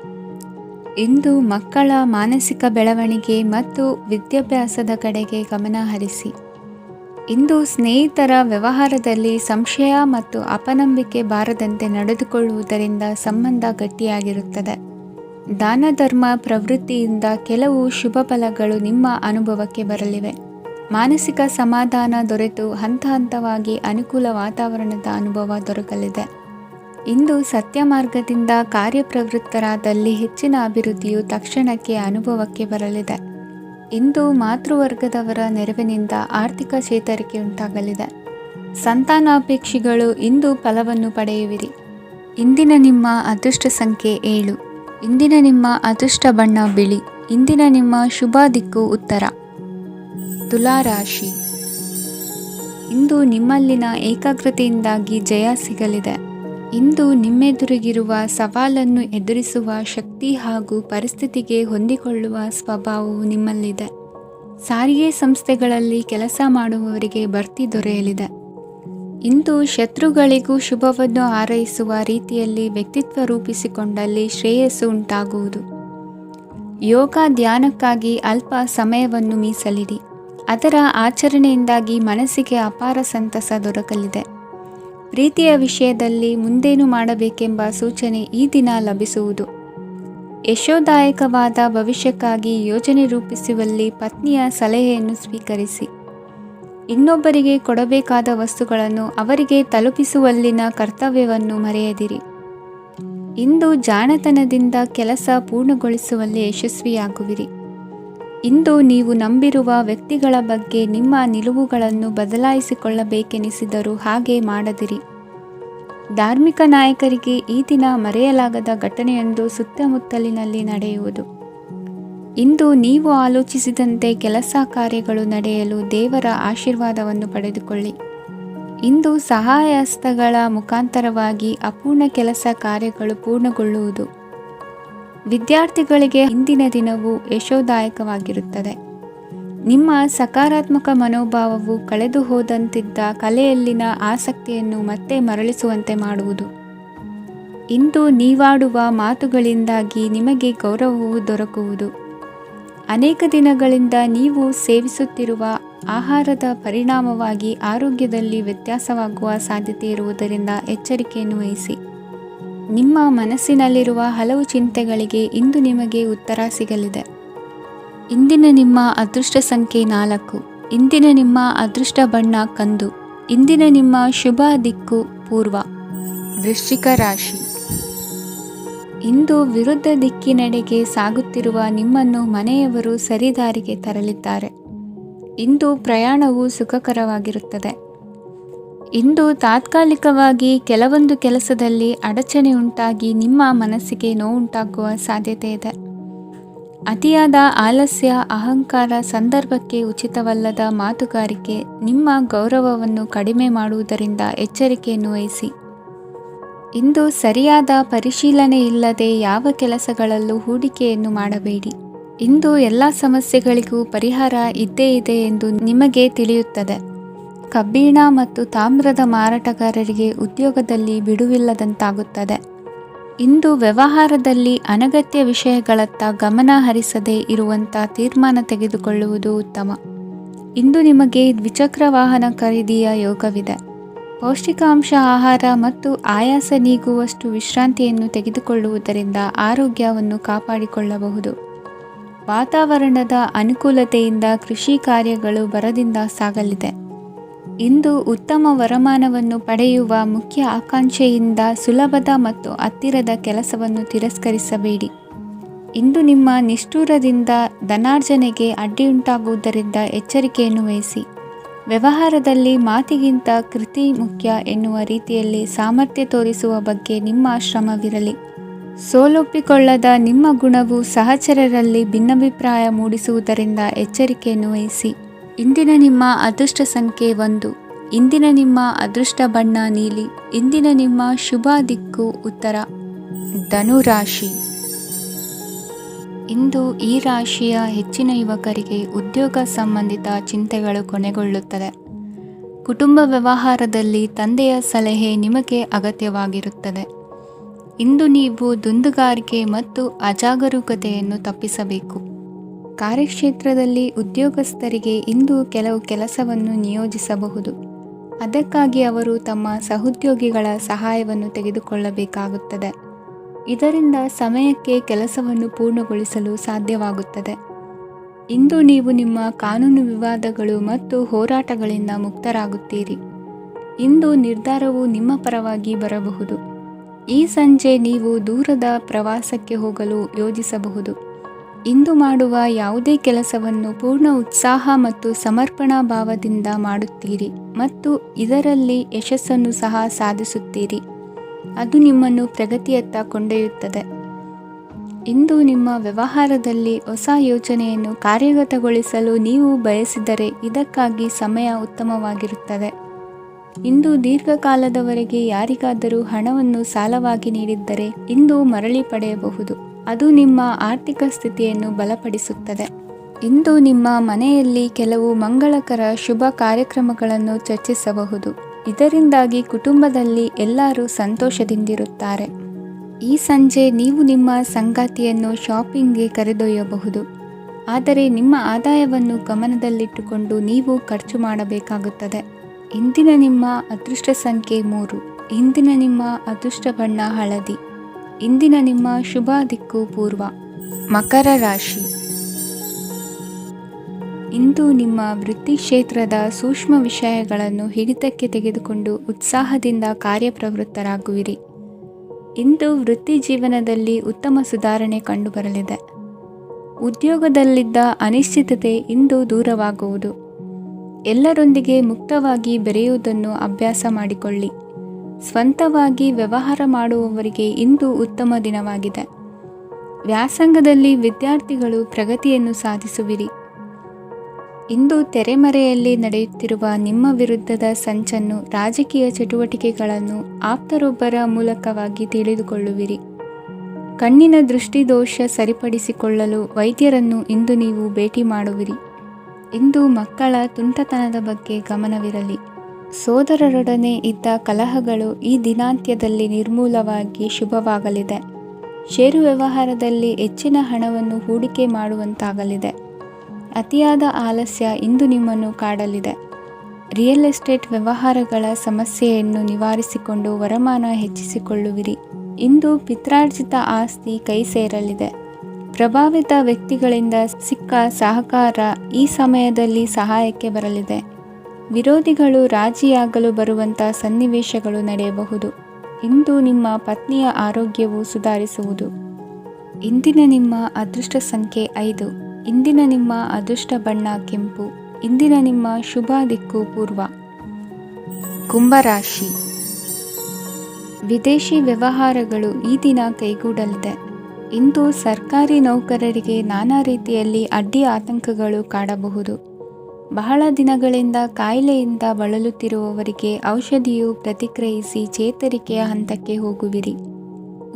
ಇಂದು ಮಕ್ಕಳ ಮಾನಸಿಕ ಬೆಳವಣಿಗೆ ಮತ್ತು ವಿದ್ಯಾಭ್ಯಾಸದ ಕಡೆಗೆ ಗಮನ ಹರಿಸಿ. ಇಂದು ಸ್ನೇಹಿತರ ವ್ಯವಹಾರದಲ್ಲಿ ಸಂಶಯ ಮತ್ತು ಅಪನಂಬಿಕೆ ಬಾರದಂತೆ ನಡೆದುಕೊಳ್ಳುವುದರಿಂದ ಸಂಬಂಧ ಗಟ್ಟಿಯಾಗಿರುತ್ತದೆ. ದಾನ ಧರ್ಮ ಪ್ರವೃತ್ತಿಯಿಂದ ಕೆಲವು ಶುಭ ಫಲಗಳು ನಿಮ್ಮ ಅನುಭವಕ್ಕೆ ಬರಲಿವೆ. ಮಾನಸಿಕ ಸಮಾಧಾನ ದೊರೆತು ಹಂತ ಹಂತವಾಗಿ ಅನುಕೂಲ ವಾತಾವರಣದ ಅನುಭವ ದೊರಕಲಿದೆ. ಇಂದು ಸತ್ಯ ಮಾರ್ಗದಿಂದ ಕಾರ್ಯಪ್ರವೃತ್ತರಾದಲ್ಲಿ ಹೆಚ್ಚಿನ ಅಭಿವೃದ್ಧಿಯು ತಕ್ಷಣಕ್ಕೆ ಅನುಭವಕ್ಕೆ ಬರಲಿದೆ. ಇಂದು ಮಾತೃವರ್ಗದವರ ನೆರವಿನಿಂದ ಆರ್ಥಿಕ ಚೇತರಿಕೆ ಉಂಟಾಗಲಿದೆ. ಸಂತಾನಾಪೇಕ್ಷಿಗಳು ಇಂದು ಫಲವನ್ನು ಪಡೆಯುವಿರಿ. ಇಂದಿನ ನಿಮ್ಮ ಅದೃಷ್ಟ ಸಂಖ್ಯೆ 7. ಇಂದಿನ ನಿಮ್ಮ ಅದೃಷ್ಟ ಬಣ್ಣ ಬಿಳಿ. ಇಂದಿನ ನಿಮ್ಮ ಶುಭ ದಿಕ್ಕು ಉತ್ತರ. ತುಲಾ ರಾಶಿ. ಇಂದು ನಿಮ್ಮಲ್ಲಿನ ಏಕಾಗ್ರತೆಯಿಂದಾಗಿ ಜಯ ಸಿಗಲಿದೆ. ಇಂದು ನಿಮ್ಮೆದುರಿಗಿರುವ ಸವಾಲನ್ನು ಎದುರಿಸುವ ಶಕ್ತಿ ಹಾಗೂ ಪರಿಸ್ಥಿತಿಗೆ ಹೊಂದಿಕೊಳ್ಳುವ ಸ್ವಭಾವವು ನಿಮ್ಮಲ್ಲಿದೆ. ಸಾರಿಗೆ ಸಂಸ್ಥೆಗಳಲ್ಲಿ ಕೆಲಸ ಮಾಡುವವರಿಗೆ ಬಡ್ತಿ ದೊರೆಯಲಿದೆ. ಇಂದು ಶತ್ರುಗಳಿಗೂ ಶುಭವನ್ನು ಹಾರೈಸುವ ರೀತಿಯಲ್ಲಿ ವ್ಯಕ್ತಿತ್ವ ರೂಪಿಸಿಕೊಂಡಲ್ಲಿ ಶ್ರೇಯಸ್ಸು ಉಂಟಾಗುವುದು. ಯೋಗ ಧ್ಯಾನಕ್ಕಾಗಿ ಅಲ್ಪ ಸಮಯವನ್ನು ಮೀಸಲಿಡಿ. ಅದರ ಆಚರಣೆಯಿಂದಾಗಿ ಮನಸ್ಸಿಗೆ ಅಪಾರ ಸಂತಸ ದೊರಕಲಿದೆ. ಪ್ರೀತಿಯ ವಿಷಯದಲ್ಲಿ ಮುಂದೇನು ಮಾಡಬೇಕೆಂಬ ಸೂಚನೆ ಈ ದಿನ ಲಭಿಸುವುದು. ಯಶೋದಾಯಕವಾದ ಭವಿಷ್ಯಕ್ಕಾಗಿ ಯೋಜನೆ ರೂಪಿಸುವಲ್ಲಿ ಪತ್ನಿಯ ಸಲಹೆಯನ್ನು ಸ್ವೀಕರಿಸಿ. ಇನ್ನೊಬ್ಬರಿಗೆ ಕೊಡಬೇಕಾದ ವಸ್ತುಗಳನ್ನು ಅವರಿಗೆ ತಲುಪಿಸುವಲ್ಲಿನ ಕರ್ತವ್ಯವನ್ನು ಮರೆಯದಿರಿ. ಇಂದು ಜಾಣತನದಿಂದ ಕೆಲಸ ಪೂರ್ಣಗೊಳಿಸುವಲ್ಲಿ ಯಶಸ್ವಿಯಾಗುವಿರಿ. ಇಂದು ನೀವು ನಂಬಿರುವ ವ್ಯಕ್ತಿಗಳ ಬಗ್ಗೆ ನಿಮ್ಮ ನಿಲುವುಗಳನ್ನು ಬದಲಾಯಿಸಿಕೊಳ್ಳಬೇಕೆನಿಸಿದರೂ ಹಾಗೆ ಮಾಡದಿರಿ. ಧಾರ್ಮಿಕ ನಾಯಕರಿಗೆ ಈ ದಿನ ಮರೆಯಲಾಗದ ಘಟನೆಯೊಂದು ಸುತ್ತಮುತ್ತಲಿನಲ್ಲಿ ನಡೆಯುವುದು. ಇಂದು ನೀವು ಆಲೋಚಿಸಿದಂತೆ ಕೆಲಸ ಕಾರ್ಯಗಳು ನಡೆಯಲು ದೇವರ ಆಶೀರ್ವಾದವನ್ನು ಪಡೆದುಕೊಳ್ಳಿ. ಇಂದು ಸಹಾಯ ಹಸ್ತಗಳ ಮುಖಾಂತರವಾಗಿ ಅಪೂರ್ಣ ಕೆಲಸ ಕಾರ್ಯಗಳು ಪೂರ್ಣಗೊಳ್ಳುವುದು. ವಿದ್ಯಾರ್ಥಿಗಳಿಗೆ ಇಂದಿನ ದಿನವು ಯಶೋದಾಯಕವಾಗಿರುತ್ತದೆ. ನಿಮ್ಮ ಸಕಾರಾತ್ಮಕ ಮನೋಭಾವವು ಕಳೆದು ಹೋದಂತಿದ್ದ ಕಲೆಯಲ್ಲಿನ ಆಸಕ್ತಿಯನ್ನು ಮತ್ತೆ ಮರಳಿಸುವಂತೆ ಮಾಡುವುದು. ಇಂದು ನೀವಾಡುವ ಮಾತುಗಳಿಂದಾಗಿ ನಿಮಗೆ ಗೌರವವು ದೊರಕುವುದು. ಅನೇಕ ದಿನಗಳಿಂದ ನೀವು ಸೇವಿಸುತ್ತಿರುವ ಆಹಾರದ ಪರಿಣಾಮವಾಗಿ ಆರೋಗ್ಯದಲ್ಲಿ ವ್ಯತ್ಯಾಸವಾಗುವ ಸಾಧ್ಯತೆ ಇರುವುದರಿಂದ ಎಚ್ಚರಿಕೆಯನ್ನು ವಹಿಸಿ. ನಿಮ್ಮ ಮನಸ್ಸಿನಲ್ಲಿರುವ ಹಲವು ಚಿಂತೆಗಳಿಗೆ ಇಂದು ನಿಮಗೆ ಉತ್ತರ ಸಿಗಲಿದೆ. ಇಂದಿನ ನಿಮ್ಮ ಅದೃಷ್ಟ ಸಂಖ್ಯೆ 4. ಇಂದಿನ ನಿಮ್ಮ ಅದೃಷ್ಟ ಬಣ್ಣ ಕಂದು. ಇಂದಿನ ನಿಮ್ಮ ಶುಭ ದಿಕ್ಕು ಪೂರ್ವ. ವೃಶ್ಚಿಕ ರಾಶಿ. ಇಂದು ವಿರುದ್ಧ ದಿಕ್ಕಿನೆಡೆಗೆ ಸಾಗುತ್ತಿರುವ ನಿಮ್ಮನ್ನು ಮನೆಯವರು ಸರಿದಾರಿಗೆ ತರಲಿದ್ದಾರೆ. ಇಂದು ಪ್ರಯಾಣವು ಸುಖಕರವಾಗಿರುತ್ತದೆ. ಇಂದು ತಾತ್ಕಾಲಿಕವಾಗಿ ಕೆಲವೊಂದು ಕೆಲಸದಲ್ಲಿ ಅಡಚಣೆ ಉಂಟಾಗಿ ನಿಮ್ಮ ಮನಸ್ಸಿಗೆ ನೋವುಂಟಾಗುವ ಸಾಧ್ಯತೆ ಇದೆ. ಅತಿಯಾದ ಆಲಸ್ಯ, ಅಹಂಕಾರ, ಸಂದರ್ಭಕ್ಕೆ ಉಚಿತವಲ್ಲದ ಮಾತುಗಾರಿಕೆ ನಿಮ್ಮ ಗೌರವವನ್ನು ಕಡಿಮೆ ಮಾಡುವುದರಿಂದ ಎಚ್ಚರಿಕೆಯನ್ನು ವಹಿಸಿ. ಇಂದು ಸರಿಯಾದ ಪರಿಶೀಲನೆ ಇಲ್ಲದೆ ಯಾವ ಕೆಲಸಗಳಲ್ಲೂ ಹೂಡಿಕೆಯನ್ನು ಮಾಡಬೇಡಿ. ಇಂದು ಎಲ್ಲ ಸಮಸ್ಯೆಗಳಿಗೂ ಪರಿಹಾರ ಇದ್ದೇ ಇದೆ ಎಂದು ನಿಮಗೆ ತಿಳಿಯುತ್ತದೆ. ಕಬ್ಬಿಣ ಮತ್ತು ತಾಮ್ರದ ಮಾರಾಟಗಾರರಿಗೆ ಉದ್ಯೋಗದಲ್ಲಿ ಬಿಡುವಿಲ್ಲದಂತಾಗುತ್ತದೆ. ಇಂದು ವ್ಯವಹಾರದಲ್ಲಿ ಅನಗತ್ಯ ವಿಷಯಗಳತ್ತ ಗಮನ ಹರಿಸದೇ ಇರುವಂಥ ತೀರ್ಮಾನ ತೆಗೆದುಕೊಳ್ಳುವುದು ಉತ್ತಮ. ಇಂದು ನಿಮಗೆ ದ್ವಿಚಕ್ರ ವಾಹನ ಖರೀದಿಯ ಯೋಗವಿದೆ. ಪೌಷ್ಟಿಕಾಂಶ ಆಹಾರ ಮತ್ತು ಆಯಾಸ ನೀಗುವಷ್ಟು ವಿಶ್ರಾಂತಿಯನ್ನು ತೆಗೆದುಕೊಳ್ಳುವುದರಿಂದ ಆರೋಗ್ಯವನ್ನು ಕಾಪಾಡಿಕೊಳ್ಳಬಹುದು. ವಾತಾವರಣದ ಅನುಕೂಲತೆಯಿಂದ ಕೃಷಿ ಕಾರ್ಯಗಳು ಬರದಿಂದ ಸಾಗಲಿದೆ. ಇಂದು ಉತ್ತಮ ವರಮಾನವನ್ನು ಪಡೆಯುವ ಮುಖ್ಯ ಆಕಾಂಕ್ಷೆಯಿಂದ ಸುಲಭದ ಮತ್ತು ಹತ್ತಿರದ ಕೆಲಸವನ್ನು ತಿರಸ್ಕರಿಸಬೇಡಿ. ಇಂದು ನಿಮ್ಮ ನಿಷ್ಠುರದಿಂದ ಧನಾರ್ಜನೆಗೆ ಅಡ್ಡಿಯುಂಟಾಗುವುದರಿಂದ ಎಚ್ಚರಿಕೆಯನ್ನು ವಹಿಸಿ. ವ್ಯವಹಾರದಲ್ಲಿ ಮಾತಿಗಿಂತ ಕೃತಿ ಮುಖ್ಯ ಎನ್ನುವ ರೀತಿಯಲ್ಲಿ ಸಾಮರ್ಥ್ಯ ತೋರಿಸುವ ಬಗ್ಗೆ ನಿಮ್ಮ ಶ್ರಮವಿರಲಿ. ಸೋಲೊಪ್ಪಿಕೊಳ್ಳದ ನಿಮ್ಮ ಗುಣವು ಸಹಚರರಲ್ಲಿ ಭಿನ್ನಾಭಿಪ್ರಾಯ ಮೂಡಿಸುವುದರಿಂದ ಎಚ್ಚರಿಕೆಯನ್ನು ವಹಿಸಿ. ಇಂದಿನ ನಿಮ್ಮ ಅದೃಷ್ಟ ಸಂಖ್ಯೆ 1. ಇಂದಿನ ನಿಮ್ಮ ಅದೃಷ್ಟ ಬಣ್ಣ ನೀಲಿ. ಇಂದಿನ ನಿಮ್ಮ ಶುಭ ದಿಕ್ಕು ಉತ್ತರ. ಧನು ರಾಶಿ. ಇಂದು ಈ ರಾಶಿಯ ಹೆಚ್ಚಿನ ಯುವಕರಿಗೆ ಉದ್ಯೋಗ ಸಂಬಂಧಿತ ಚಿಂತೆಗಳು ಕೊನೆಗೊಳ್ಳುತ್ತದೆ. ಕುಟುಂಬ ವ್ಯವಹಾರದಲ್ಲಿ ತಂದೆಯ ಸಲಹೆ ನಿಮಗೆ ಅಗತ್ಯವಾಗಿರುತ್ತದೆ. ಇಂದು ನೀವು ದುಂದುಗಾರಿಕೆ ಮತ್ತು ಅಜಾಗರೂಕತೆಯನ್ನು ತಪ್ಪಿಸಬೇಕು. ಕಾರ್ಯಕ್ಷೇತ್ರದಲ್ಲಿ ಉದ್ಯೋಗಸ್ಥರಿಗೆ ಇಂದು ಕೆಲವು ಕೆಲಸವನ್ನು ನಿಯೋಜಿಸಬಹುದು. ಅದಕ್ಕಾಗಿ ಅವರು ತಮ್ಮ ಸಹೋದ್ಯೋಗಿಗಳ ಸಹಾಯವನ್ನು ತೆಗೆದುಕೊಳ್ಳಬೇಕಾಗುತ್ತದೆ. ಇದರಿಂದ ಸಮಯಕ್ಕೆ ಕೆಲಸವನ್ನು ಪೂರ್ಣಗೊಳಿಸಲು ಸಾಧ್ಯವಾಗುತ್ತದೆ. ಇಂದು ನೀವು ನಿಮ್ಮ ಕಾನೂನು ವಿವಾದಗಳು ಮತ್ತು ಹೋರಾಟಗಳಿಂದ ಮುಕ್ತರಾಗುತ್ತೀರಿ. ಇಂದು ನಿರ್ಧಾರವು ನಿಮ್ಮ ಪರವಾಗಿ ಬರಬಹುದು. ಈ ಸಂಜೆ ನೀವು ದೂರದ ಪ್ರವಾಸಕ್ಕೆ ಹೋಗಲು ಯೋಜಿಸಬಹುದು. ಇಂದು ಮಾಡುವ ಯಾವುದೇ ಕೆಲಸವನ್ನು ಪೂರ್ಣ ಉತ್ಸಾಹ ಮತ್ತು ಸಮರ್ಪಣಾ ಭಾವದಿಂದ ಮಾಡುತ್ತೀರಿ ಮತ್ತು ಇದರಲ್ಲಿ ಯಶಸ್ಸನ್ನು ಸಹ ಸಾಧಿಸುತ್ತೀರಿ. ಅದು ನಿಮ್ಮನ್ನು ಪ್ರಗತಿಯತ್ತ ಕೊಂಡೊಯ್ಯುತ್ತದೆ. ಇಂದು ನಿಮ್ಮ ವ್ಯವಹಾರದಲ್ಲಿ ಹೊಸ ಯೋಜನೆಯನ್ನು ಕಾರ್ಯಗತಗೊಳಿಸಲು ನೀವು ಬಯಸಿದರೆ ಇದಕ್ಕಾಗಿ ಸಮಯ ಉತ್ತಮವಾಗಿರುತ್ತದೆ. ಇಂದು ದೀರ್ಘಕಾಲದವರೆಗೆ ಯಾರಿಗಾದರೂ ಹಣವನ್ನು ಸಾಲವಾಗಿ ನೀಡಿದ್ದರೆ ಇಂದು ಮರಳಿ ಪಡೆಯಬಹುದು. ಅದು ನಿಮ್ಮ ಆರ್ಥಿಕ ಸ್ಥಿತಿಯನ್ನು ಬಲಪಡಿಸುತ್ತದೆ. ಇಂದು ನಿಮ್ಮ ಮನೆಯಲ್ಲಿ ಕೆಲವು ಮಂಗಳಕರ ಶುಭ ಕಾರ್ಯಕ್ರಮಗಳನ್ನು ಚರ್ಚಿಸಬಹುದು. ಇದರಿಂದಾಗಿ ಕುಟುಂಬದಲ್ಲಿ ಎಲ್ಲರೂ ಸಂತೋಷದಿಂದಿರುತ್ತಾರೆ. ಈ ಸಂಜೆ ನೀವು ನಿಮ್ಮ ಸಂಗಾತಿಯನ್ನು ಶಾಪಿಂಗ್ಗೆ ಕರೆದೊಯ್ಯಬಹುದು. ಆದರೆ ನಿಮ್ಮ ಆದಾಯವನ್ನು ಗಮನದಲ್ಲಿಟ್ಟುಕೊಂಡು ನೀವು ಖರ್ಚು ಮಾಡಬೇಕಾಗುತ್ತದೆ. ಇಂದಿನ ನಿಮ್ಮ ಅದೃಷ್ಟ ಸಂಖ್ಯೆ 3. ಇಂದಿನ ನಿಮ್ಮ ಅದೃಷ್ಟ ಬಣ್ಣ ಹಳದಿ. ಇಂದಿನ ನಿಮ್ಮ ಶುಭ ದಿಕ್ಕು ಪೂರ್ವ. ಮಕರ ರಾಶಿ. ಇಂದು ನಿಮ್ಮ ವೃತ್ತಿ ಕ್ಷೇತ್ರದ ಸೂಕ್ಷ್ಮ ವಿಷಯಗಳನ್ನು ಹಿಡಿತಕ್ಕೆ ತೆಗೆದುಕೊಂಡು ಉತ್ಸಾಹದಿಂದ ಕಾರ್ಯಪ್ರವೃತ್ತರಾಗುವಿರಿ. ಇಂದು ವೃತ್ತಿ ಜೀವನದಲ್ಲಿ ಉತ್ತಮ ಸುಧಾರಣೆ ಕಂಡುಬರಲಿದೆ. ಉದ್ಯೋಗದಲ್ಲಿದ್ದ ಅನಿಶ್ಚಿತತೆ ಇಂದು ದೂರವಾಗುವುದು. ಎಲ್ಲರೊಂದಿಗೆ ಮುಕ್ತವಾಗಿ ಬೆರೆಯುವುದನ್ನು ಅಭ್ಯಾಸ ಮಾಡಿಕೊಳ್ಳಿ. ಸ್ವಂತವಾಗಿ ವ್ಯವಹಾರ ಮಾಡುವವರಿಗೆ ಇಂದು ಉತ್ತಮ ದಿನವಾಗಿದೆ. ವ್ಯಾಸಂಗದಲ್ಲಿ ವಿದ್ಯಾರ್ಥಿಗಳು ಪ್ರಗತಿಯನ್ನು ಸಾಧಿಸುವಿರಿ. ಇಂದು ತೆರೆಮರೆಯಲ್ಲಿ ನಡೆಯುತ್ತಿರುವ ನಿಮ್ಮ ವಿರುದ್ಧದ ಸಂಚನ್ನು, ರಾಜಕೀಯ ಚಟುವಟಿಕೆಗಳನ್ನು ಆಪ್ತರೊಬ್ಬರ ಮೂಲಕವಾಗಿ ತಿಳಿದುಕೊಳ್ಳುವಿರಿ. ಕಣ್ಣಿನ ದೃಷ್ಟಿದೋಷ ಸರಿಪಡಿಸಿಕೊಳ್ಳಲು ವೈದ್ಯರನ್ನು ಇಂದು ನೀವು ಭೇಟಿ ಮಾಡುವಿರಿ. ಇಂದು ಮಕ್ಕಳ ತುಂಟತನದ ಬಗ್ಗೆ ಗಮನವಿರಲಿ. ಸೋದರರೊಡನೆ ಇದ್ದ ಕಲಹಗಳು ಈ ದಿನಾಂತ್ಯದಲ್ಲಿ ನಿರ್ಮೂಲವಾಗಿ ಶುಭವಾಗಲಿದೆ. ಷೇರು ವ್ಯವಹಾರದಲ್ಲಿ ಹೆಚ್ಚಿನ ಹಣವನ್ನು ಹೂಡಿಕೆ ಮಾಡುವಂತಾಗಲಿದೆ. ಅತಿಯಾದ ಆಲಸ್ಯ ಇಂದು ನಿಮ್ಮನ್ನು ಕಾಡಲಿದೆ. ರಿಯಲ್ ಎಸ್ಟೇಟ್ ವ್ಯವಹಾರಗಳ ಸಮಸ್ಯೆಯನ್ನು ನಿವಾರಿಸಿಕೊಂಡು ವರಮಾನ ಹೆಚ್ಚಿಸಿಕೊಳ್ಳುವಿರಿ. ಇಂದು ಪಿತ್ರಾರ್ಜಿತ ಆಸ್ತಿ ಕೈ ಸೇರಲಿದೆ. ಪ್ರಭಾವಿತ ವ್ಯಕ್ತಿಗಳಿಂದ ಸಿಕ್ಕ ಸಹಕಾರ ಈ ಸಮಯದಲ್ಲಿ ಸಹಾಯಕ್ಕೆ ಬರಲಿದೆ. ವಿರೋಧಿಗಳು ರಾಜಿಯಾಗಲು ಬರುವಂಥ ಸನ್ನಿವೇಶಗಳು ನಡೆಯಬಹುದು. ಇಂದು ನಿಮ್ಮ ಪತ್ನಿಯ ಆರೋಗ್ಯವು ಸುಧಾರಿಸುವುದು. ಇಂದಿನ ನಿಮ್ಮ ಅದೃಷ್ಟ ಸಂಖ್ಯೆ 5. ಇಂದಿನ ನಿಮ್ಮ ಅದೃಷ್ಟ ಬಣ್ಣ ಕೆಂಪು. ಇಂದಿನ ನಿಮ್ಮ ಶುಭ ದಿಕ್ಕು ಪೂರ್ವ. ಕುಂಭರಾಶಿ. ವಿದೇಶಿ ವ್ಯವಹಾರಗಳು ಈ ದಿನ ಕೈಗೂಡಲಿದೆ. ಇಂದು ಸರ್ಕಾರಿ ನೌಕರರಿಗೆ ನಾನಾ ರೀತಿಯಲ್ಲಿ ಅಡ್ಡಿ ಆತಂಕಗಳು ಕಾಡಬಹುದು. ಬಹಳ ದಿನಗಳಿಂದ ಕಾಯಿಲೆಯಿಂದ ಬಳಲುತ್ತಿರುವವರಿಗೆ ಔಷಧಿಯು ಪ್ರತಿಕ್ರಿಯಿಸಿ ಚೇತರಿಕೆಯ ಹಂತಕ್ಕೆ ಹೋಗುವಿರಿ.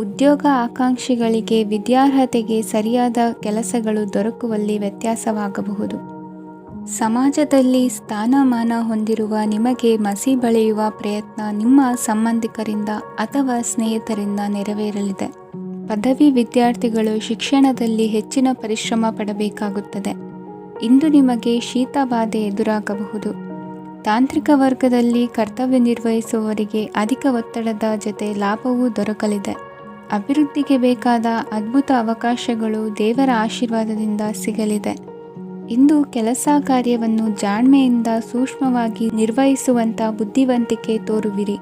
ಉದ್ಯೋಗ ಆಕಾಂಕ್ಷಿಗಳಿಗೆ ವಿದ್ಯಾರ್ಹತೆಗೆ ಸರಿಯಾದ ಕೆಲಸಗಳು ದೊರಕುವಲ್ಲಿ ವ್ಯತ್ಯಾಸವಾಗಬಹುದು. ಸಮಾಜದಲ್ಲಿ ಸ್ಥಾನಮಾನ ಹೊಂದಿರುವ ನಿಮಗೆ ಮಸಿ ಬಳಿಯುವ ಪ್ರಯತ್ನ ನಿಮ್ಮ ಸಂಬಂಧಿಕರಿಂದ ಅಥವಾ ಸ್ನೇಹಿತರಿಂದ ನೆರವೇರಲಿದೆ. ಪದವಿ ವಿದ್ಯಾರ್ಥಿಗಳು ಶಿಕ್ಷಣದಲ್ಲಿ ಹೆಚ್ಚಿನ ಪರಿಶ್ರಮ ಪಡಬೇಕಾಗುತ್ತದೆ. ಇಂದು ನಿಮಗೆ ಶೀತ ಬಾಧೆ ಎದುರಾಗಬಹುದು. ತಾಂತ್ರಿಕ ವರ್ಗದಲ್ಲಿ ಕರ್ತವ್ಯ ನಿರ್ವಹಿಸುವವರಿಗೆ ಅಧಿಕ ಒತ್ತಡದ ಜೊತೆ ಲಾಭವೂ ದೊರಕಲಿದೆ. ಅಭಿವೃದ್ಧಿಗೆ ಬೇಕಾದ ಅದ್ಭುತ ಅವಕಾಶಗಳು ದೇವರ ಆಶೀರ್ವಾದದಿಂದ ಸಿಗಲಿದೆ. ಇಂದು ಕೆಲಸ ಕಾರ್ಯವನ್ನು ಜಾಣ್ಮೆಯಿಂದ ಸೂಕ್ಷ್ಮವಾಗಿ ನಿರ್ವಹಿಸುವಂಥ ಬುದ್ಧಿವಂತಿಕೆ ತೋರುವಿರಿ.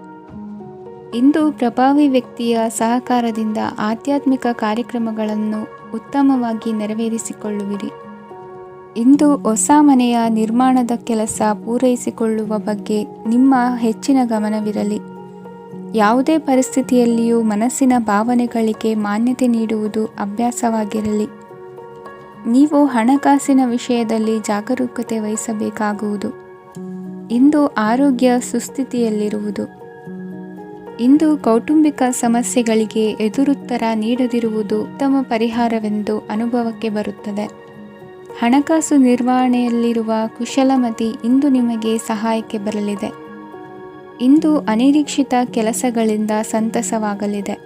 ಇಂದು ಪ್ರಭಾವಿ ವ್ಯಕ್ತಿಯ ಸಹಕಾರದಿಂದ ಆಧ್ಯಾತ್ಮಿಕ ಕಾರ್ಯಕ್ರಮಗಳನ್ನು ಉತ್ತಮವಾಗಿ ನೆರವೇರಿಸಿಕೊಳ್ಳುವಿರಿ. ಇಂದು ಹೊಸ ಮನೆಯ ನಿರ್ಮಾಣದ ಕೆಲಸ ಪೂರೈಸಿಕೊಳ್ಳುವ ಬಗ್ಗೆ ನಿಮ್ಮ ಹೆಚ್ಚಿನ ಗಮನವಿರಲಿ. ಯಾವುದೇ ಪರಿಸ್ಥಿತಿಯಲ್ಲಿಯೂ ಮನಸ್ಸಿನ ಭಾವನೆಗಳಿಗೆ ಮಾನ್ಯತೆ ನೀಡುವುದು ಅಭ್ಯಾಸವಾಗಿರಲಿ. ನೀವು ಹಣಕಾಸಿನ ವಿಷಯದಲ್ಲಿ ಜಾಗರೂಕತೆ ವಹಿಸಬೇಕಾಗುವುದು. ಇಂದು ಆರೋಗ್ಯ ಸುಸ್ಥಿತಿಯಲ್ಲಿರುವುದು. ಇಂದು ಕೌಟುಂಬಿಕ ಸಮಸ್ಯೆಗಳಿಗೆ ಎದುರುತ್ತರ ನೀಡದಿರುವುದು ಉತ್ತಮ ಪರಿಹಾರವೆಂದು ಅನುಭವಕ್ಕೆ ಬರುತ್ತದೆ. ಹಣಕಾಸು ನಿರ್ವಹಣೆಯಲ್ಲಿರುವ ಕುಶಲಮತಿ ಇಂದು ನಿಮಗೆ ಸಹಾಯಕ್ಕೆ ಬರಲಿದೆ. ಇಂದು ಅನಿರೀಕ್ಷಿತ ಕೆಲಸಗಳಿಂದ ಸಂತಸವಾಗಲಿದೆ.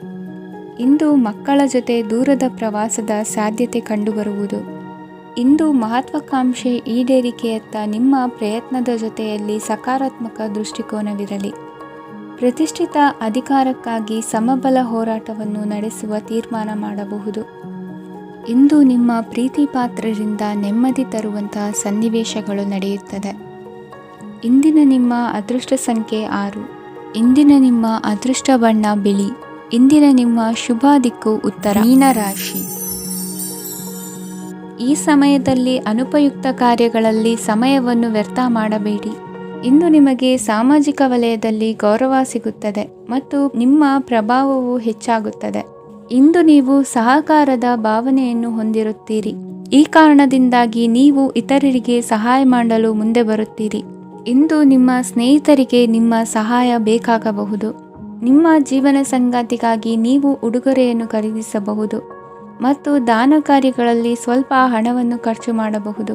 ಇಂದು ಮಕ್ಕಳ ಜೊತೆ ದೂರದ ಪ್ರವಾಸದ ಸಾಧ್ಯತೆ ಕಂಡುಬರುವುದು. ಇಂದು ಮಹತ್ವಾಕಾಂಕ್ಷೆ ಈಡೇರಿಕೆಯತ್ತ ನಿಮ್ಮ ಪ್ರಯತ್ನದ ಜೊತೆಯಲ್ಲಿ ಸಕಾರಾತ್ಮಕ ದೃಷ್ಟಿಕೋನವಿರಲಿ. ಪ್ರತಿಷ್ಠಿತ ಅಧಿಕಾರಕ್ಕಾಗಿ ಸಮಬಲ ಹೋರಾಟವನ್ನು ನಡೆಸುವ ತೀರ್ಮಾನ ಮಾಡಬಹುದು. ಇಂದು ನಿಮ್ಮ ಪ್ರೀತಿ ಪಾತ್ರರಿಂದ ನೆಮ್ಮದಿ ತರುವಂತಹ ಸನ್ನಿವೇಶಗಳು ನಡೆಯುತ್ತದೆ. ಇಂದಿನ ನಿಮ್ಮ ಅದೃಷ್ಟ ಸಂಖ್ಯೆ 6. ಇಂದಿನ ನಿಮ್ಮ ಅದೃಷ್ಟ ಬಣ್ಣ ಬಿಳಿ. ಇಂದಿನ ನಿಮ್ಮ ಶುಭ ದಿಕ್ಕು ಉತ್ತರ. ಮೀನರಾಶಿ. ಈ ಸಮಯದಲ್ಲಿ ಅನುಪಯುಕ್ತ ಕಾರ್ಯಗಳಲ್ಲಿ ಸಮಯವನ್ನು ವ್ಯರ್ಥ ಮಾಡಬೇಡಿ. ಇಂದು ನಿಮಗೆ ಸಾಮಾಜಿಕ ವಲಯದಲ್ಲಿ ಗೌರವ ಸಿಗುತ್ತದೆ ಮತ್ತು ನಿಮ್ಮ ಪ್ರಭಾವವು ಹೆಚ್ಚಾಗುತ್ತದೆ. ಇಂದು ನೀವು ಸಹಕಾರದ ಭಾವನೆಯನ್ನು ಹೊಂದಿರುತ್ತೀರಿ. ಈ ಕಾರಣದಿಂದಾಗಿ ನೀವು ಇತರರಿಗೆ ಸಹಾಯ ಮಾಡಲು ಮುಂದೆ ಬರುತ್ತೀರಿ. ಇಂದು ನಿಮ್ಮ ಸ್ನೇಹಿತರಿಗೆ ನಿಮ್ಮ ಸಹಾಯ ಬೇಕಾಗಬಹುದು. ನಿಮ್ಮ ಜೀವನ ಸಂಗಾತಿಗಾಗಿ ನೀವು ಉಡುಗೊರೆಯನ್ನು ಖರೀದಿಸಬಹುದು ಮತ್ತು ದಾನ ಕಾರ್ಯಗಳಲ್ಲಿ ಸ್ವಲ್ಪ ಹಣವನ್ನು ಖರ್ಚು ಮಾಡಬಹುದು.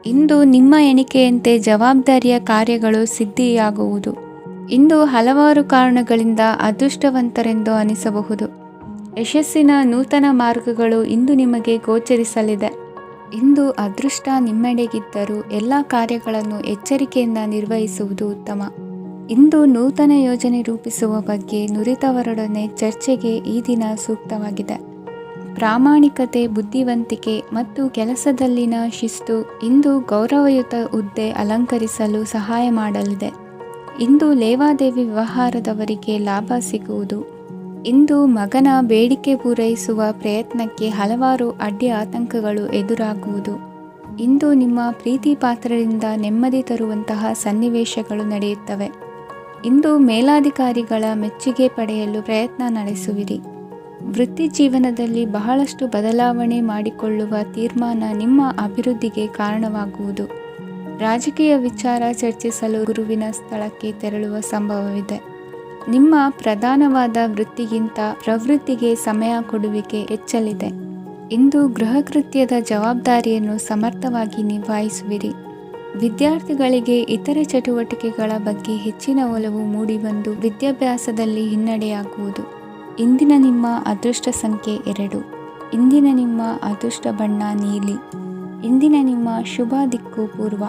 ಇಂದು ನಿಮ್ಮ ಎಣಿಕೆಯಂತೆ ಜವಾಬ್ದಾರಿಯ ಕಾರ್ಯಗಳು ಸಿದ್ಧಿಯಾಗುವುದು. ಇಂದು ಹಲವಾರು ಕಾರಣಗಳಿಂದ ಅದೃಷ್ಟವಂತರೆಂದು ಅನಿಸಬಹುದು. ಯಶಸ್ಸಿನ ನೂತನ ಮಾರ್ಗಗಳು ಇಂದು ನಿಮಗೆ ಗೋಚರಿಸಲಿದೆ. ಇಂದು ಅದೃಷ್ಟ ನಿಮ್ಮೆಡೆಗಿದ್ದರೂ ಎಲ್ಲ ಕಾರ್ಯಗಳನ್ನು ಎಚ್ಚರಿಕೆಯಿಂದ ನಿರ್ವಹಿಸುವುದು ಉತ್ತಮ. ಇಂದು ನೂತನ ಯೋಜನೆ ರೂಪಿಸುವ ಬಗ್ಗೆ ನುರಿತವರೊಡನೆ ಚರ್ಚೆಗೆ ಈ ದಿನ ಸೂಕ್ತವಾಗಿದೆ. ಪ್ರಾಮಾಣಿಕತೆ, ಬುದ್ಧಿವಂತಿಕೆ ಮತ್ತು ಕೆಲಸದಲ್ಲಿನ ಶಿಸ್ತು ಇಂದು ಗೌರವಯುತ ಹುದ್ದೆ ಅಲಂಕರಿಸಲು ಸಹಾಯ ಮಾಡಲಿದೆ. ಇಂದು ಲೇವಾದೇವಿ ವ್ಯವಹಾರದವರಿಗೆ ಲಾಭ ಸಿಗುವುದು. ಇಂದು ಮಗನ ಬೇಡಿಕೆ ಪೂರೈಸುವ ಪ್ರಯತ್ನಕ್ಕೆ ಹಲವಾರು ಅಡ್ಡಿ ಆತಂಕಗಳು ಎದುರಾಗುವುದು. ಇಂದು ನಿಮ್ಮ ಪ್ರೀತಿ ಪಾತ್ರರಿಂದ ನೆಮ್ಮದಿ ತರುವಂತಹ ಸನ್ನಿವೇಶಗಳು ನಡೆಯುತ್ತವೆ. ಇಂದು ಮೇಲಾಧಿಕಾರಿಗಳ ಮೆಚ್ಚುಗೆ ಪಡೆಯಲು ಪ್ರಯತ್ನ ನಡೆಸುವಿರಿ. ವೃತ್ತಿ ಜೀವನದಲ್ಲಿ ಬಹಳಷ್ಟು ಬದಲಾವಣೆ ಮಾಡಿಕೊಳ್ಳುವ ತೀರ್ಮಾನ ನಿಮ್ಮ ಅಭಿವೃದ್ಧಿಗೆ ಕಾರಣವಾಗುವುದು. ರಾಜಕೀಯ ವಿಚಾರ ಚರ್ಚಿಸಲು ಗುರುವಿನ ಸ್ಥಳಕ್ಕೆ ತೆರಳುವ ಸಂಭವವಿದೆ. ನಿಮ್ಮ ಪ್ರಧಾನವಾದ ವೃತ್ತಿಗಿಂತ ಪ್ರವೃತ್ತಿಗೆ ಸಮಯ ಕೊಡುವಿಕೆ ಹೆಚ್ಚಲಿದೆ. ಇಂದು ಗೃಹ ಕೃತ್ಯದ ಜವಾಬ್ದಾರಿಯನ್ನು ಸಮರ್ಥವಾಗಿ ನಿಭಾಯಿಸುವಿರಿ. ವಿದ್ಯಾರ್ಥಿಗಳಿಗೆ ಇತರೆ ಚಟುವಟಿಕೆಗಳ ಬಗ್ಗೆ ಹೆಚ್ಚಿನ ಒಲವು ಮೂಡಿಬಂದು ವಿದ್ಯಾಭ್ಯಾಸದಲ್ಲಿ ಹಿನ್ನಡೆಯಾಗುವುದು. ಇಂದಿನ ನಿಮ್ಮ ಅದೃಷ್ಟ ಸಂಖ್ಯೆ 2. ಇಂದಿನ ನಿಮ್ಮ ಅದೃಷ್ಟ ಬಣ್ಣ ನೀಲಿ. ಇಂದಿನ ನಿಮ್ಮ ಶುಭ ದಿಕ್ಕು ಪೂರ್ವ.